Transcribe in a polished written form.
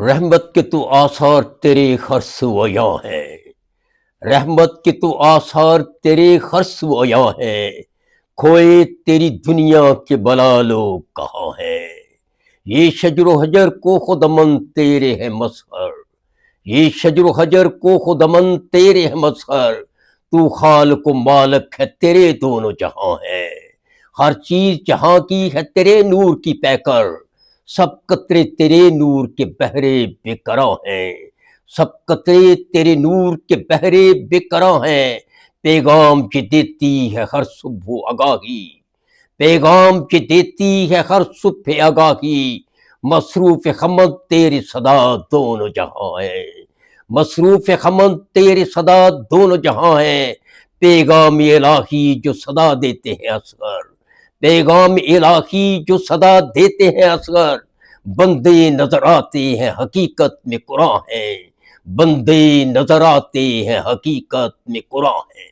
رحمت کے تو آثار تیرے خرس و یاں ہیں، رحمت کے تو آثار تیرے خرس و یاں ہیں، کھوئے تیری دنیا کے بلا لوگ کہاں ہیں؟ یہ شجر و حجر کو خود امن تیرے ہے مظہر، یہ شجر و حجر کو خود امن تیرے ہے مظہر، تو خالق و مالک ہے تیرے دونوں جہاں ہے، ہر چیز جہاں کی ہے تیرے نور کی پیکر، سب قطرے تیرے نور کے بہرے بے کراں ہیں، سب قطرے تیرے نور کے بہرے بے کراں ہیں، پیغام یہ دیتی ہے ہر صبح آگاہی، پیغام یہ دیتی ہے ہر صبح آگاہی، مصروف حمد تیری صدا دونوں جہاں ہے، مصروف حمد تیری صدا دونوں جہاں ہے، پیغام الہی جو صدا دیتے ہیں اصغر، پیغام الہی جو صدا دیتے ہیں اصغر، بندے نظر آتے ہیں حقیقت میں قرآن ہے، بندے نظر آتے ہیں حقیقت میں قرآن ہے۔